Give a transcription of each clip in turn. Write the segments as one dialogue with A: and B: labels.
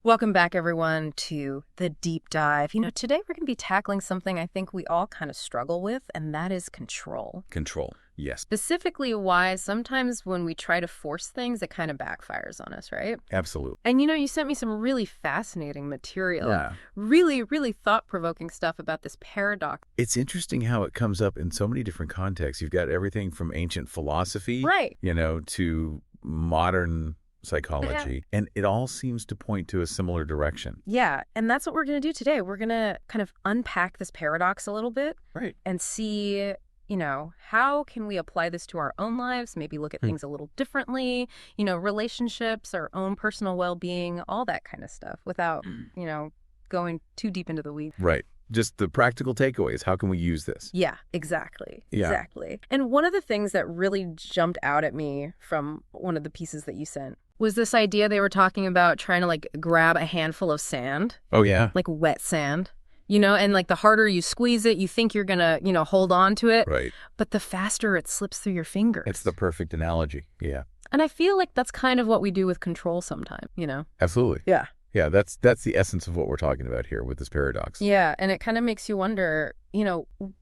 A: Welcome back, everyone, to the deep dive. Today we're going to be tackling something I think we all kind of struggle with, and that is control.
B: Control, yes.
A: Specifically why sometimes when we try to force things, it kind of backfires on us, right?
B: Absolutely.
A: And you sent me some really fascinating material.
B: Yeah.
A: Really, really thought-provoking stuff about this paradox.
B: It's interesting how it comes up in so many different contexts. You've got everything from ancient philosophy,
A: Right.
B: To modern psychology, and it all seems to point to a similar direction.
A: Yeah, and that's what we're going to do today. We're going to kind of unpack this paradox a little bit.
B: Right.
A: And see, how can we apply this to our own lives, maybe look at things a little differently, relationships, our own personal well-being, all that kind of stuff without, going too deep into the weeds.
B: Right. Just the practical takeaways. How can we use this?
A: Yeah, exactly.
B: Yeah.
A: Exactly. And one of the things that really jumped out at me from one of the pieces that you sent was this idea they were talking about trying to grab a handful of sand.
B: Oh, yeah.
A: Like wet sand. And the harder you squeeze it, you think you're going to, hold on to it.
B: Right.
A: But the faster it slips through your fingers.
B: It's the perfect analogy. Yeah.
A: And I feel like that's kind of what we do with control sometimes,
B: Absolutely.
A: Yeah.
B: Yeah, that's the essence of what we're talking about here with this paradox.
A: Yeah, and it kind of makes you wonder,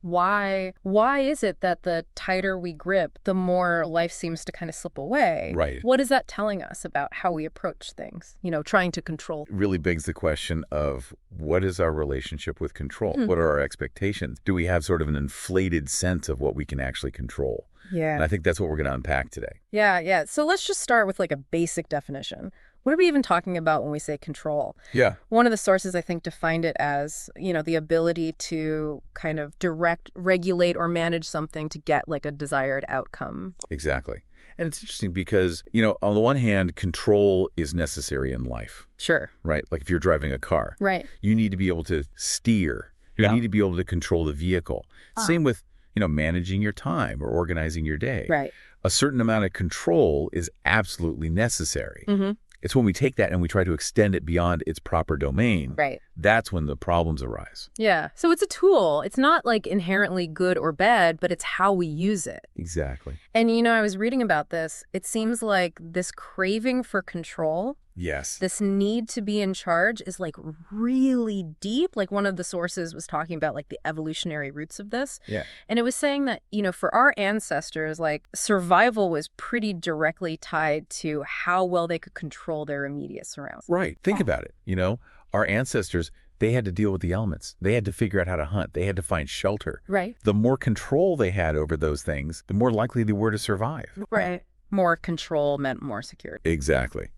A: why is it that the tighter we grip, the more life seems to kind of slip away?
B: Right.
A: What is that telling us about how we approach things, trying to control?
B: It really begs the question of what is our relationship with control? What are our expectations? Do we have sort of an inflated sense of what we can actually control?
A: Yeah.
B: And I think that's what we're going to unpack today.
A: Yeah. So let's just start with a basic definition. What are we even talking about when we say control?
B: Yeah.
A: One of the sources, I think, defined it as, the ability to kind of direct, regulate, or manage something to get a desired outcome.
B: Exactly. And it's interesting because, on the one hand, control is necessary in life.
A: Sure.
B: Right? Like if you're driving a car.
A: Right.
B: You need to be able to steer. You need to be able to control the vehicle. Same with, managing your time or organizing your day.
A: Right.
B: A certain amount of control is absolutely necessary.
A: Mm-hmm.
B: It's when we take that and we try to extend it beyond its proper domain.
A: Right.
B: That's when the problems arise.
A: Yeah. So it's a tool. It's not inherently good or bad, but it's how we use it.
B: Exactly.
A: And, I was reading about this. It seems like this craving for control.
B: Yes.
A: This need to be in charge is really deep. One of the sources was talking about the evolutionary roots of this.
B: Yeah.
A: And it was saying that, for our ancestors, survival was pretty directly tied to how well they could control their immediate surroundings.
B: Right. Think about it. Our ancestors, they had to deal with the elements. They had to figure out how to hunt. They had to find shelter.
A: Right.
B: The more control they had over those things, the more likely they were to survive.
A: Right. More control meant more security.
B: Exactly.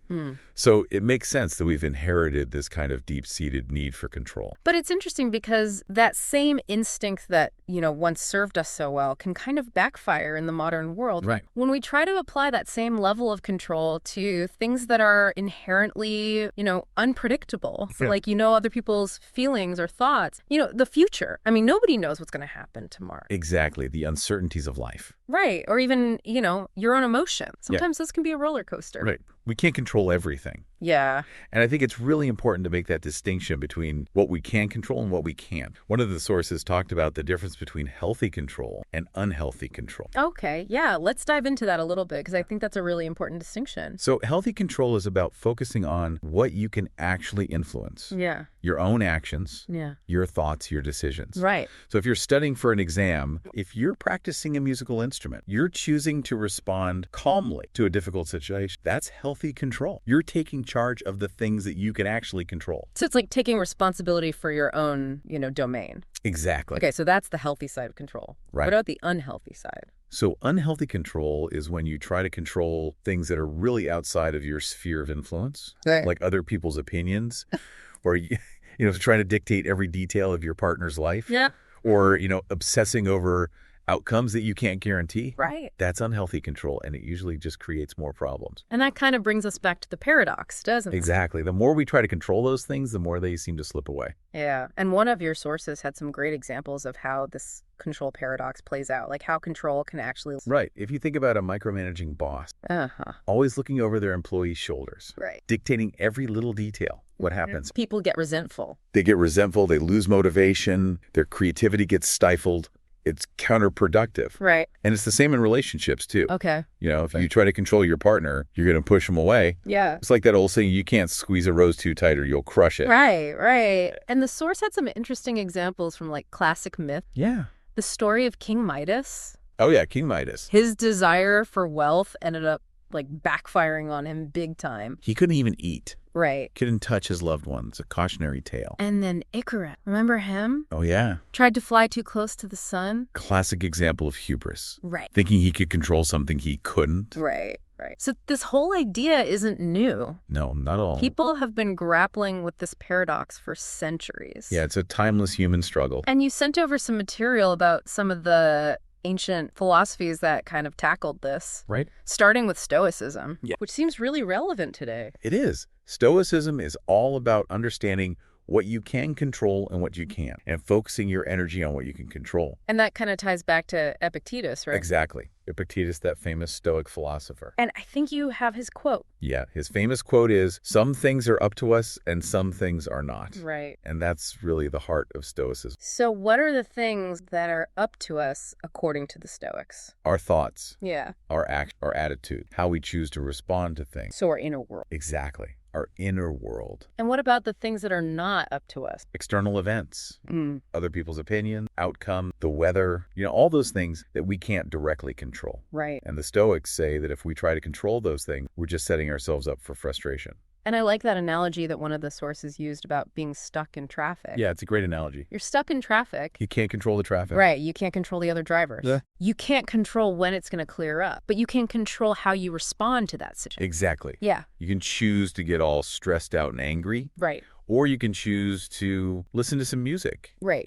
B: So it makes sense that we've inherited this kind of deep-seated need for control.
A: But it's interesting because that same instinct that, once served us so well can kind of backfire in the modern world.
B: Right.
A: When we try to apply that same level of control to things that are inherently, unpredictable, other people's feelings or thoughts, the future. I mean, nobody knows what's going to happen tomorrow.
B: Exactly. The uncertainties of life.
A: Right. Or even, your own emotions. Sometimes this can be a roller coaster.
B: Right. We can't control everything.
A: Yeah.
B: And I think it's really important to make that distinction between what we can control and what we can't. One of the sources talked about the difference between healthy control and unhealthy control.
A: Okay. Yeah. Let's dive into that a little bit because I think that's a really important distinction.
B: So healthy control is about focusing on what you can actually influence.
A: Yeah.
B: Your own actions,
A: Yeah.
B: your thoughts, your decisions.
A: Right.
B: So if you're studying for an exam, if you're practicing a musical instrument, you're choosing to respond calmly to a difficult situation. That's healthy control. You're taking charge of the things that you can actually control.
A: So it's taking responsibility for your own, domain.
B: Exactly.
A: Okay, so that's the healthy side of control.
B: Right.
A: What about the unhealthy side?
B: So unhealthy control is when you try to control things that are really outside of your sphere of influence,
A: Right.
B: like other people's opinions, or trying to dictate every detail of your partner's life.
A: Yeah.
B: Or, obsessing over outcomes that you can't guarantee.
A: Right.
B: That's unhealthy control, and it usually just creates more problems.
A: And that kind of brings us back to the paradox, doesn't it?
B: Exactly. The more we try to control those things, the more they seem to slip away.
A: Yeah. And one of your sources had some great examples of how this control paradox plays out, like how control can actually...
B: Right. If you think about a micromanaging boss,
A: Uh-huh.
B: always looking over their employees' shoulders,
A: Right.
B: dictating every little detail, what happens?
A: People get resentful.
B: They get resentful, they lose motivation, their creativity gets stifled. it's counterproductive.
A: Right.
B: And it's the same in relationships, too.
A: Okay.
B: If you try to control your partner, you're going to push them away.
A: Yeah.
B: It's like that old saying, you can't squeeze a rose too tight or you'll crush it.
A: Right, right. And the source had some interesting examples from like classic myth.
B: Yeah.
A: The story of King Midas.
B: Oh, yeah, King Midas.
A: His desire for wealth ended up like backfiring on him big time.
B: He couldn't even eat.
A: Right.
B: Couldn't touch his loved ones. A cautionary tale.
A: And then Icarus. Remember him?
B: Oh, yeah.
A: Tried to fly too close to the sun.
B: Classic example of hubris.
A: Right.
B: Thinking he could control something he couldn't.
A: Right, right. So this whole idea isn't new.
B: No, not all.
A: People have been grappling with this paradox for centuries.
B: Yeah, it's a timeless human struggle.
A: And you sent over some material about some of the ancient philosophies that kind of tackled this.
B: Right.
A: Starting with Stoicism,
B: Yeah.
A: which seems really relevant today.
B: It is. Stoicism is all about understanding what you can control and what you can't, and focusing your energy on what you can control.
A: And that kind of ties back to Epictetus, right?
B: Exactly. Epictetus, that famous Stoic philosopher.
A: And I think you have his quote.
B: Yeah, his famous quote is, some things are up to us and some things are not.
A: Right.
B: And that's really the heart of Stoicism.
A: So what are the things that are up to us according to the Stoics?
B: Our thoughts,
A: Yeah.
B: our act, our attitude, how we choose to respond to things.
A: So our inner world.
B: Exactly. Our inner world.
A: And what about the things that are not up to us?
B: External events,
A: Mm.
B: other people's opinion, outcome, the weather, all those things that we can't directly control.
A: Right.
B: And the Stoics say that if we try to control those things, we're just setting ourselves up for frustration.
A: And I like that analogy that one of the sources used about being stuck in traffic.
B: Yeah, it's a great analogy.
A: You're stuck in traffic.
B: You can't control the traffic.
A: Right. You can't control the other drivers.
B: Yeah.
A: You can't control when it's going to clear up, but you can control how you respond to that situation.
B: Exactly.
A: Yeah.
B: You can choose to get all stressed out and angry,
A: Right.
B: or you can choose to listen to some music.
A: Right.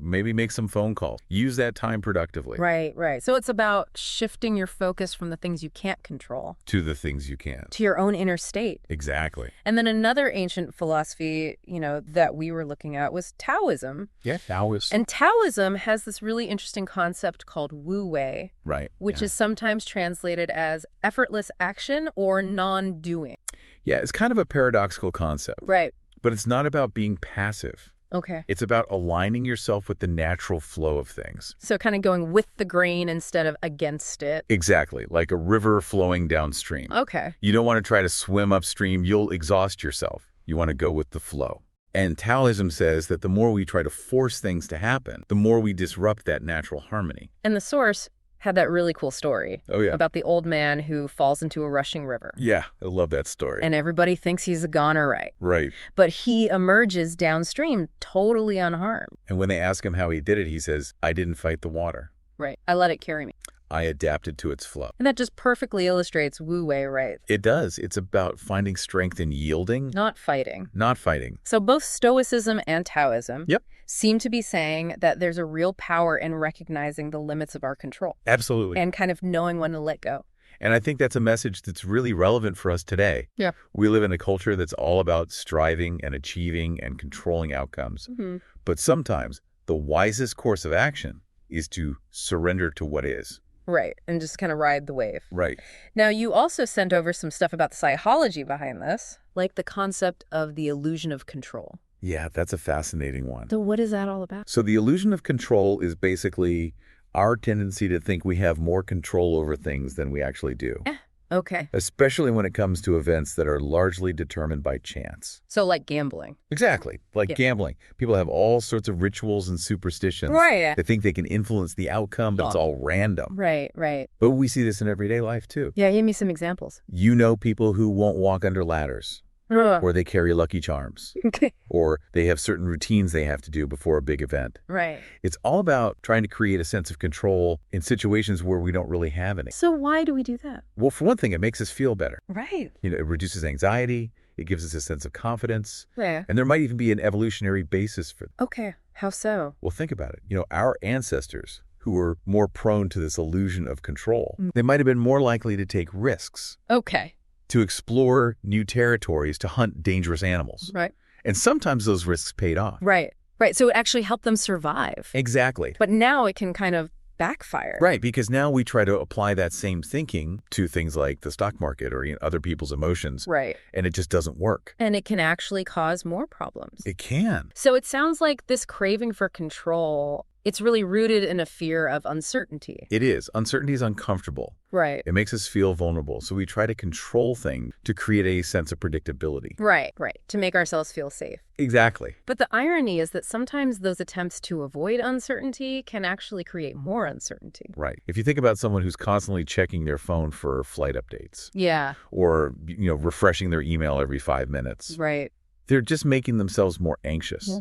B: Maybe make some phone calls. Use that time productively.
A: Right, right. So it's about shifting your focus from the things you can't control
B: To the things you can.
A: to your own inner state.
B: Exactly.
A: And then another ancient philosophy, that we were looking at was Taoism.
B: Yeah, Taoist.
A: And Taoism has this really interesting concept called Wu Wei,
B: Right.
A: which
B: yeah.
A: is sometimes translated as effortless action or non-doing.
B: Yeah, it's kind of a paradoxical concept.
A: Right.
B: But it's not about being passive.
A: Okay.
B: It's about aligning yourself with the natural flow of things.
A: So kind of going with the grain instead of against it.
B: Exactly, like a river flowing downstream.
A: Okay.
B: You don't want to try to swim upstream. You'll exhaust yourself. You want to go with the flow. And Taoism says that the more we try to force things to happen, the more we disrupt that natural harmony.
A: And the source had that really cool story
B: Oh, yeah.
A: about the old man who falls into a rushing river.
B: Yeah, I love that story.
A: And everybody thinks he's a goner, right?
B: Right.
A: But he emerges downstream totally unharmed.
B: And when they ask him how he did it, he says, I didn't fight the water.
A: Right. I let it carry me.
B: I adapted to its flow.
A: And that just perfectly illustrates Wu Wei, right?
B: It does. It's about finding strength in yielding,
A: Not fighting.
B: not fighting.
A: So both Stoicism and Taoism
B: Yep.
A: seem to be saying that there's a real power in recognizing the limits of our control
B: Absolutely.
A: and kind of knowing when to let go.
B: And I think that's a message that's really relevant for us today.
A: Yeah.
B: We live in a culture that's all about striving and achieving and controlling outcomes.
A: Mm-hmm.
B: But sometimes the wisest course of action is to surrender to what is.
A: Right. And just kind of ride the wave.
B: Right.
A: Now, you also sent over some stuff about the psychology behind this, like the concept of the illusion of control.
B: Yeah, that's a fascinating one.
A: So what is that all about?
B: So the illusion of control is basically our tendency to think we have more control over things than we actually do.
A: Okay.
B: Especially when it comes to events that are largely determined by chance.
A: So like gambling.
B: Exactly. Like
A: Yeah.
B: gambling. People have all sorts of rituals and superstitions.
A: Right.
B: They think they can influence the outcome, but it's all random.
A: Right, right.
B: But we see this in everyday life, too.
A: Yeah, give me some examples.
B: You know people who won't walk under ladders, or they carry Lucky Charms,
A: Okay.
B: or they have certain routines they have to do before a big event.
A: Right.
B: It's all about trying to create a sense of control in situations where we don't really have any.
A: So why do we do that?
B: Well, for one thing, it makes us feel better.
A: Right.
B: It reduces anxiety. It gives us a sense of confidence.
A: Yeah.
B: And there might even be an evolutionary basis for that.
A: Okay. How so?
B: Well, think about it. Our ancestors who were more prone to this illusion of control,
A: Mm.
B: they might have been more likely to take risks,
A: Okay.
B: to explore new territories, to hunt dangerous animals.
A: Right.
B: And sometimes those risks paid off.
A: Right. Right. So it actually helped them survive.
B: Exactly.
A: But now it can kind of backfire.
B: Right, because now we try to apply that same thinking to things like the stock market or other people's emotions,
A: Right.
B: and it just doesn't work.
A: And it can actually cause more problems.
B: It can.
A: So it sounds like this craving for control It's really rooted in a fear of uncertainty.
B: It is. Uncertainty is uncomfortable.
A: Right.
B: It makes us feel vulnerable. So we try to control things to create a sense of predictability.
A: Right. To make ourselves feel safe.
B: Exactly.
A: But the irony is that sometimes those attempts to avoid uncertainty can actually create more uncertainty.
B: Right. If you think about someone who's constantly checking their phone for flight updates.
A: Yeah.
B: Or, refreshing their email every 5 minutes.
A: Right.
B: They're just making themselves more anxious.
A: Yeah.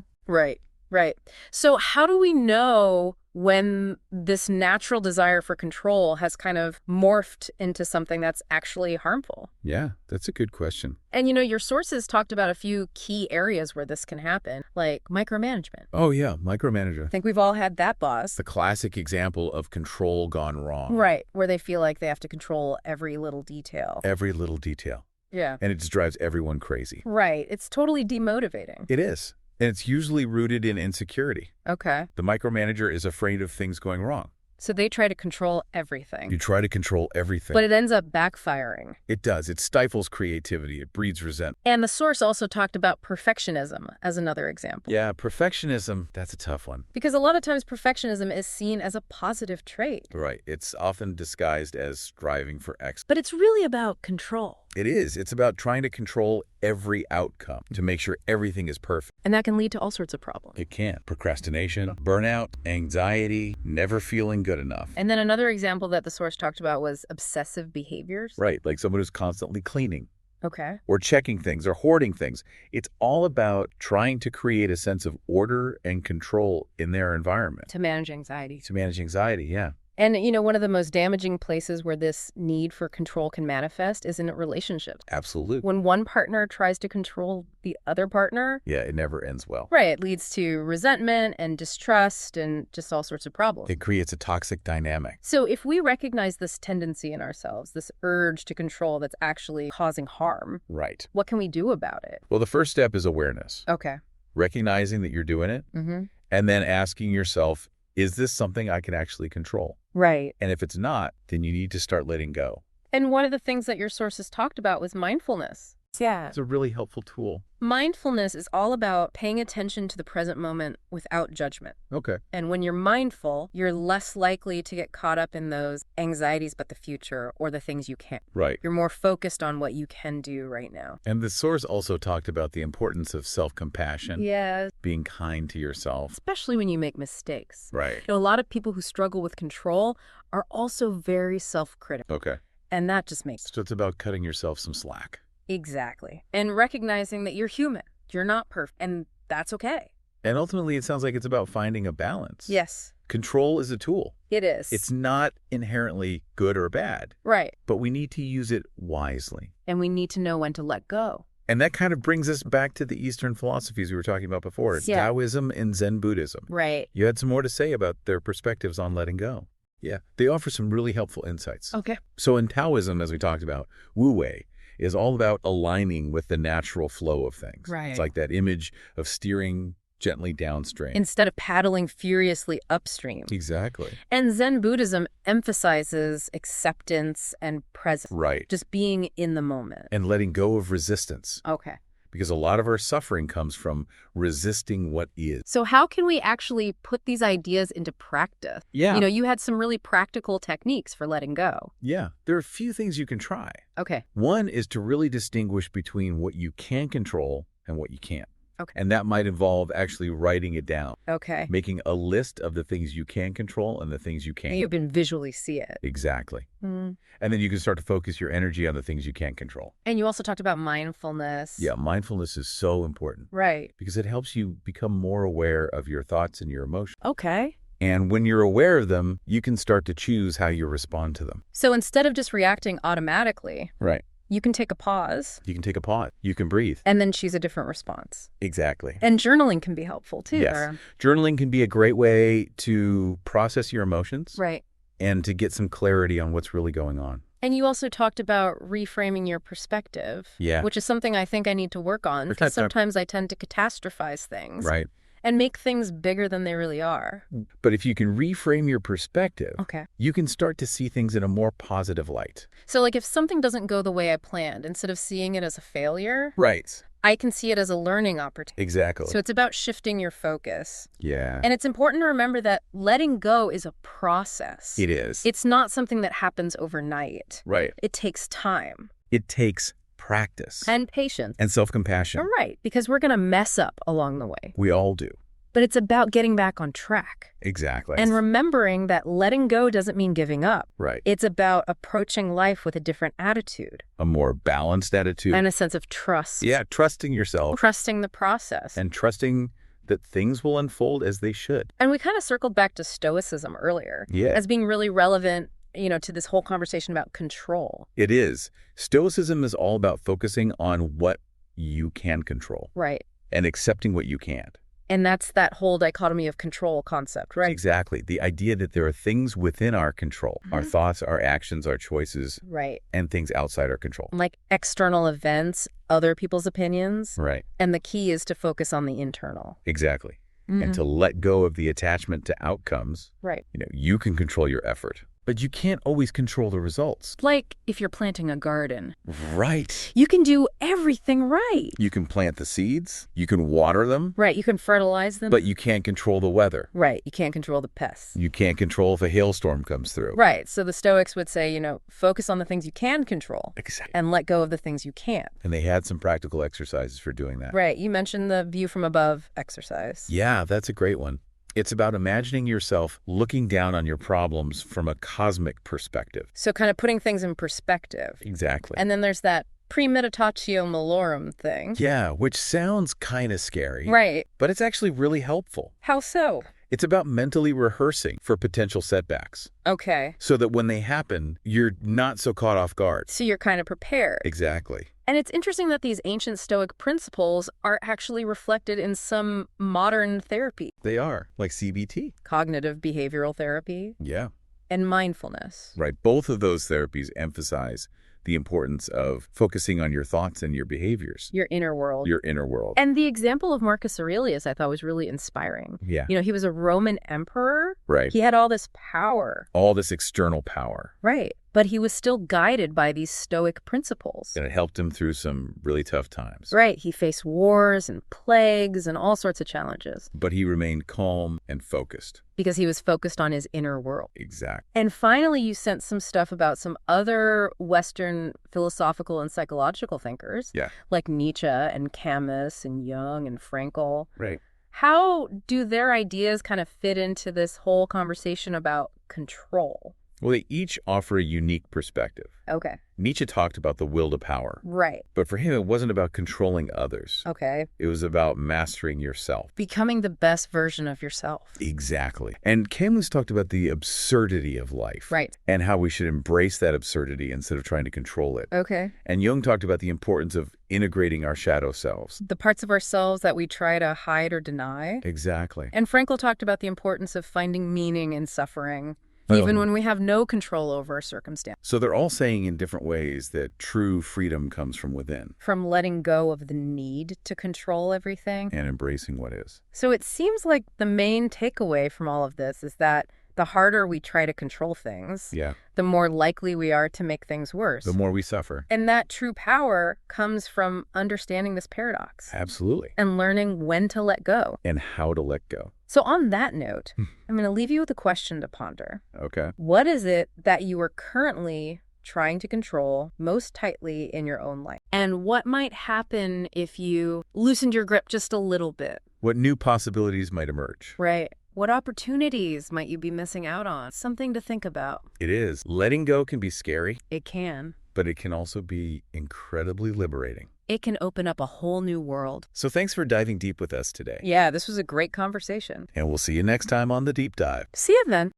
A: Right. So how do we know when this natural desire for control has kind of morphed into something that's actually harmful?
B: Yeah, that's a good question.
A: And your sources talked about a few key areas where this can happen, like micromanagement.
B: Oh, yeah, micromanager.
A: I think we've all had that boss.
B: The classic example of control gone wrong.
A: Right, where they feel like they have to control every little detail.
B: Every little detail.
A: Yeah.
B: And it just drives everyone crazy.
A: Right. It's totally demotivating.
B: It is. And it's usually rooted in insecurity.
A: Okay.
B: The micromanager is afraid of things going wrong.
A: So they try to control everything.
B: You try to control everything.
A: But it ends up backfiring.
B: It does. It stifles creativity. It breeds resentment.
A: And the source also talked about perfectionism as another example.
B: Yeah, perfectionism, that's a tough one.
A: Because a lot of times perfectionism is seen as a positive trait.
B: Right. It's often disguised as striving for excellence.
A: But it's really about control.
B: It is. It's about trying to control every outcome to make sure everything is perfect.
A: And that can lead to all sorts of problems.
B: It can. Procrastination, burnout, anxiety, never feeling good enough.
A: And then another example that the source talked about was obsessive behaviors.
B: Right, like someone who's constantly cleaning.
A: Okay.
B: Or checking things or hoarding things. It's all about trying to create a sense of order and control in their environment.
A: To manage anxiety.
B: To manage anxiety, yeah.
A: And, one of the most damaging places where this need for control can manifest is in relationships.
B: Absolutely.
A: When one partner tries to control the other partner.
B: Yeah, it never ends well.
A: Right. It leads to resentment and distrust and just all sorts of problems.
B: It creates a toxic dynamic.
A: So if we recognize this tendency in ourselves, this urge to control that's actually causing harm.
B: Right.
A: What can we do about it?
B: Well, the first step is awareness.
A: Okay.
B: Recognizing that you're doing it.
A: Mm-hmm.
B: And then asking yourself, is this something I can actually control?
A: Right.
B: And if it's not, then you need to start letting go.
A: And one of the things that your sources talked about was mindfulness. Yeah.
B: It's a really helpful tool.
A: Mindfulness is all about paying attention to the present moment without judgment.
B: Okay.
A: And when you're mindful, you're less likely to get caught up in those anxieties about the future or the things you can't.
B: Right.
A: You're more focused on what you can do right now.
B: And the source also talked about the importance of self-compassion.
A: Yeah.
B: Being kind to yourself.
A: Especially when you make mistakes.
B: Right.
A: A lot of people who struggle with control are also very self-critical.
B: Okay.
A: And that just makes...
B: So it's about cutting yourself some slack.
A: Exactly. And recognizing that you're human. You're not perfect. And that's okay.
B: And ultimately, it sounds like it's about finding a balance.
A: Yes.
B: Control is a tool.
A: It is.
B: It's not inherently good or bad.
A: Right.
B: But we need to use it wisely.
A: And we need to know when to let go.
B: And that kind of brings us back to the Eastern philosophies we were talking about before.
A: Yeah.
B: Taoism and Zen Buddhism.
A: Right.
B: You had some more to say about their perspectives on letting go. Yeah. They offer some really helpful insights.
A: Okay.
B: So in Taoism, as we talked about, Wu Wei is all about aligning with the natural flow of things.
A: Right.
B: It's like that image of steering gently downstream.
A: Instead of paddling furiously upstream.
B: Exactly.
A: And Zen Buddhism emphasizes acceptance and presence.
B: Right.
A: Just being in the moment.
B: And letting go of resistance.
A: Okay.
B: Because a lot of our suffering comes from resisting what is.
A: So how can we actually put these ideas into practice?
B: Yeah.
A: You had some really practical techniques for letting go.
B: Yeah. There are a few things you can try.
A: Okay.
B: One is to really distinguish between what you can control and what you can't.
A: Okay.
B: And that might involve actually writing it down.
A: Okay.
B: Making a list of the things you can control and the things you can't.
A: You can visually see it.
B: Exactly.
A: Mm.
B: And then you can start to focus your energy on the things you can't control.
A: And you also talked about mindfulness.
B: Yeah, mindfulness is so important.
A: Right.
B: Because it helps you become more aware of your thoughts and your emotions.
A: Okay.
B: And when you're aware of them, you can start to choose how you respond to them.
A: So instead of just reacting automatically,
B: Right.
A: you can take a pause.
B: You can take a pause. You can breathe.
A: And then choose a different response.
B: Exactly.
A: And journaling can be helpful too.
B: Yes. Journaling can be a great way to process your emotions.
A: Right.
B: And to get some clarity on what's really going on.
A: And you also talked about reframing your perspective.
B: Yeah.
A: Which is something I think I need to work on because sometimes I tend to catastrophize things.
B: Right.
A: And make things bigger than they really are.
B: But if you can reframe your perspective,
A: Okay.
B: you can start to see things in a more positive light.
A: So like if something doesn't go the way I planned, instead of seeing it as a failure,
B: Right.
A: I can see it as a learning opportunity.
B: Exactly.
A: So it's about shifting your focus.
B: Yeah.
A: And it's important to remember that letting go is a process.
B: It is.
A: It's not something that happens overnight.
B: Right.
A: It takes time.
B: It takes practice.
A: And patience.
B: And self-compassion.
A: Right, because we're going to mess up along the way.
B: We all do.
A: But it's about getting back on track.
B: Exactly.
A: And remembering that letting go doesn't mean giving up.
B: Right.
A: It's about approaching life with a different attitude.
B: A more balanced attitude.
A: And a sense of trust.
B: Yeah, trusting yourself.
A: Trusting the process.
B: And trusting that things will unfold as they should.
A: And we kind of circled back to Stoicism earlier.
B: Yeah.
A: As being really relevant, to this whole conversation about control.
B: It is. Stoicism is all about focusing on what you can control.
A: Right.
B: And accepting what you can't.
A: And that's that whole dichotomy of control concept, right?
B: Exactly. The idea that there are things within our control, our thoughts, our actions, our choices,
A: right,
B: and things outside our control.
A: Like external events, other people's opinions.
B: Right.
A: And the key is to focus on the internal.
B: Exactly. And to let go of the attachment to outcomes.
A: Right.
B: You can control your effort, but you can't always control the results.
A: Like if you're planting a garden.
B: Right.
A: You can do everything right.
B: You can plant the seeds, you can water them.
A: Right, you can fertilize them.
B: But you can't control the weather.
A: Right, you can't control the pests.
B: You can't control if a hailstorm comes through.
A: Right, so the Stoics would say, focus on the things you can control.
B: Exactly.
A: And let go of the things you can't.
B: And they had some practical exercises for doing that.
A: Right, you mentioned the view from above exercise.
B: Yeah, that's a great one. It's about imagining yourself looking down on your problems from a cosmic perspective.
A: So kind of putting things in perspective.
B: Exactly.
A: And then there's that premeditatio malorum thing.
B: Yeah, which sounds kind of scary.
A: Right.
B: But it's actually really helpful.
A: How so?
B: It's about mentally rehearsing for potential setbacks.
A: Okay.
B: So that when they happen, you're not so caught off guard.
A: So you're kind of prepared.
B: Exactly.
A: And it's interesting that these ancient Stoic principles are actually reflected in some modern therapy.
B: They are, like CBT.
A: Cognitive behavioral therapy.
B: Yeah.
A: And mindfulness.
B: Right. Both of those therapies emphasize the importance of focusing on your thoughts and your behaviors.
A: Your inner world.
B: Your inner world.
A: And the example of Marcus Aurelius I thought was really inspiring.
B: Yeah.
A: He was a Roman emperor.
B: Right.
A: He had all this power.
B: All this external power.
A: Right. But he was still guided by these Stoic principles.
B: And it helped him through some really tough times.
A: Right. He faced wars and plagues and all sorts of challenges.
B: But he remained calm and focused.
A: Because he was focused on his inner world.
B: Exactly.
A: And finally, you sent some stuff about some other Western philosophical and psychological thinkers.
B: Yeah.
A: Like Nietzsche and Camus and Jung and Frankl.
B: Right.
A: How do their ideas kind of fit into this whole conversation about control?
B: Well, they each offer a unique perspective.
A: Okay.
B: Nietzsche talked about the will to power.
A: Right.
B: But for him, it wasn't about controlling others.
A: Okay.
B: It was about mastering yourself.
A: Becoming the best version of yourself.
B: Exactly. And Camus talked about the absurdity of life.
A: Right.
B: And how we should embrace that absurdity instead of trying to control it.
A: Okay.
B: And Jung talked about the importance of integrating our shadow selves.
A: The parts of ourselves that we try to hide or deny.
B: Exactly.
A: And Frankl talked about the importance of finding meaning in suffering. Even when we have no control over a circumstance.
B: So they're all saying in different ways that true freedom comes from within.
A: From letting go of the need to control everything.
B: And embracing what is.
A: So it seems like the main takeaway from all of this is that the harder we try to control things, the more likely we are to make things worse.
B: The more we suffer.
A: And that true power comes from understanding this paradox.
B: Absolutely.
A: And learning when to let go.
B: And how to let go.
A: So on that note, I'm going to leave you with a question to ponder.
B: Okay.
A: What is it that you are currently trying to control most tightly in your own life? And what might happen if you loosened your grip just a little bit?
B: What new possibilities might emerge?
A: Right. What opportunities might you be missing out on? Something to think about.
B: It is. Letting go can be scary.
A: It can.
B: But it can also be incredibly liberating.
A: It can open up a whole new world.
B: So thanks for diving deep with us today.
A: Yeah, this was a great conversation.
B: And we'll see you next time on The Deep Dive.
A: See you then.